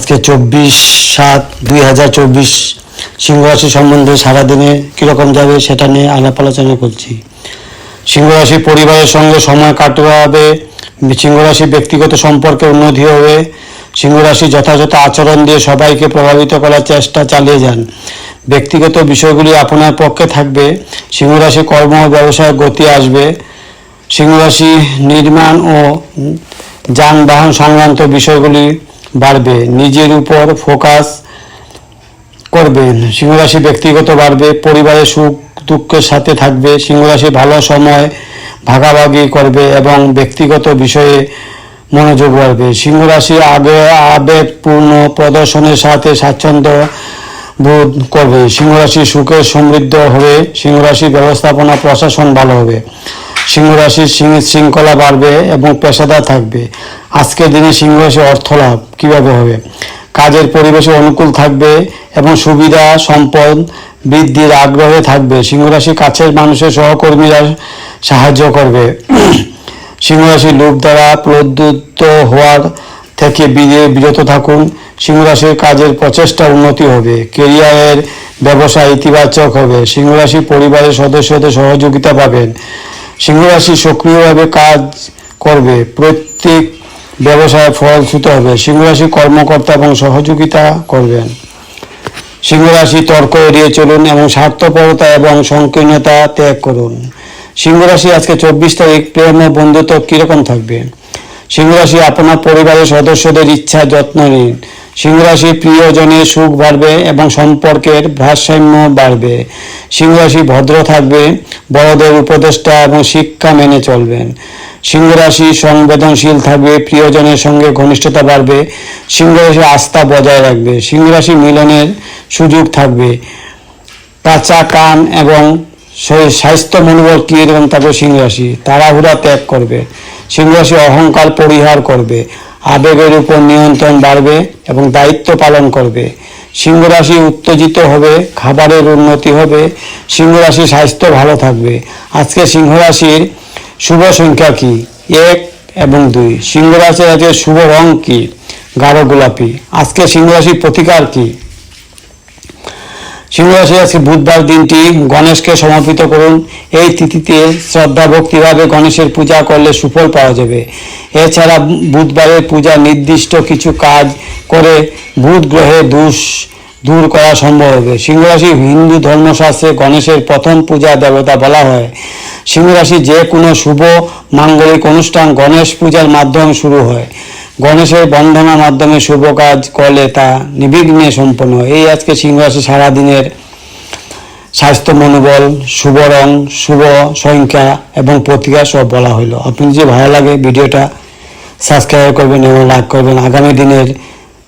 আজকে 24/7/2024 সিংহ রাশি সম্বন্ধে সারাদিনে কীরকম যাবে সেটা নিয়ে আলাপ আলোচনা করছি। সিংহ রাশি পরিবারের সঙ্গে সময় কাটাবে। সিংহ রাশি ব্যক্তিগত সম্পর্কে উন্নতি হবে। সিংহ রাশি যথাযথ আচরণ দিয়ে সবাইকে প্রভাবিত করার চেষ্টা চালিয়ে যান। ব্যক্তিগত বিষয়গুলি আপনার পক্ষে থাকবে। সিংহ রাশি কর্ম ও ব্যবসায় গতি আসবে। সিংহ রাশি নির্মাণ ও যানবাহন সংক্রান্ত বিষয়গুলি বাড়বে। নিজের উপর ফোকাস করবেন। সিংহ রাশি ব্যক্তিগত বাড়বে। পরিবারের সুখ দুঃখের সাথে থাকবে। সিংহ রাশি ভালো সময় ভাগাভাগি করবে এবং ব্যক্তিগত বিষয়ে মনোযোগ বাড়বে। সিংহ রাশি আবেগপূর্ণ প্রদর্শনের সাথে স্বাচ্ছন্দ্য বোধ করবে। সিংহ রাশি সুখে সমৃদ্ধ হবে। সিংহ রাশি ব্যবস্থাপনা প্রশাসন ভালো হবে। সিংহ রাশির শৃঙ্খলা বাড়বে এবং পেশাদার থাকবে। আজকের দিনে সিংহ রাশি অর্থ লাভ কীভাবে হবে? কাজের পরিবেশে অনুকূল থাকবে এবং সুবিধা সম্পদ বৃদ্ধির আগ্রহে থাকবে। সিংহ রাশি কাছের মানুষের সহকর্মীরা সাহায্য করবে। সিংহ রাশি লোভ দ্বারা প্রলুব্ধ হওয়ার থেকে বিরত থাকুন। সিংহ রাশির কাজের প্রচেষ্টা উন্নতি হবে। কেরিয়ারের ব্যবসা ইতিবাচক হবে। সিংহ রাশি পরিবারের সদস্যদের সহযোগিতা পাবেন। সিংহ রাশি সক্রিয়ভাবে কাজ করবে। প্রত্যেক ব্যবসায় ফলশ্রুত হবে। সিংহ রাশি কর্মকর্তা এবং সহযোগিতা করবেন। সিংহ রাশি তর্ক এড়িয়ে চলুন এবং স্বার্থপরতা এবং সংকীর্ণতা ত্যাগ করুন। সিংহ রাশি আজকে 24 তারিখ প্রেম ও বন্ধুত্ব কীরকম থাকবে? সিংহ রাশি আপনার পরিবারের সদস্যদের ইচ্ছা যত্ন নিন। সিংহ রাশি প্রিয়জনের সুখ বাড়বে এবং সম্পর্কের ভারসাম্য বাড়বে। সিংহ রাশি ভদ্র থাকবে। বড়দের উপদেষ্টা এবং শিক্ষা মেনে চলবেন। সিংহ রাশি সংবেদনশীল থাকবে। প্রিয়জনের সঙ্গে ঘনিষ্ঠতা বাড়বে। সিংহ রাশি আস্থা বজায় রাখবে। সিংহ রাশি মিলনের সুযোগ থাকবে। কাঁচা কান এবং স্বাস্থ্য মনোবল কীরকম থাকবে? সিংহ রাশি তাড়াহুড়া ত্যাগ করবে। সিংহ রাশি অহংকার পরিহার করবে। আবেগের উপর নিয়ন্ত্রণ বাড়বে এবং দায়িত্ব পালন করবে। সিংহ রাশি উত্তেজিত হবে। খাবারের উন্নতি হবে। সিংহ রাশি স্বাস্থ্য ভালো থাকবে। আজকে সিংহ রাশির শুভ সংখ্যা কি? 1 এবং 2। সিংহ রাশির আজকে শুভ রং কি? গাঢ় গোলাপি। আজকে সিংহ রাশির প্রতিকার কি? সিংহ রাশি আজকে বুধবার দিনটি গণেশকে সমর্পিত করুন। এই তিথিতে শ্রদ্ধা ভক্তিভাবে গণেশের পূজা করলে সুফল পাওয়া যাবে। এছাড়া বুধবারের পূজা নির্দিষ্ট কিছু কাজ করে বুধ গ্রহের দোষ দূর করা সম্ভব হবে। সিংহ রাশি হিন্দু ধর্মশাস্ত্রে গণেশের প্রথম পূজা দেবতা বলা হয়। সিংহ রাশি যে কোনো শুভ মাঙ্গলিক অনুষ্ঠান গণেশ পূজার মাধ্যমে শুরু হয়। গণেশের বন্দনার মাধ্যমে শুভ কাজ করলে তা নির্বিঘ্নে সম্পন্ন হয়। এই আজকে সিংহ রাশি সারাদিনের স্বাস্থ্য মনোবল, শুভ রং, শুভ সংখ্যা এবং প্রতিকার সব বলা হলো। আপনি যদি ভালো লাগে ভিডিওটা সাবস্ক্রাইব করবেন এবং লাইক করবেন। আগামী দিনের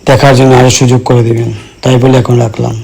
দেখার জন্য আরও সুযোগ করে দেবেন। তাই বলে এখন রাখলাম।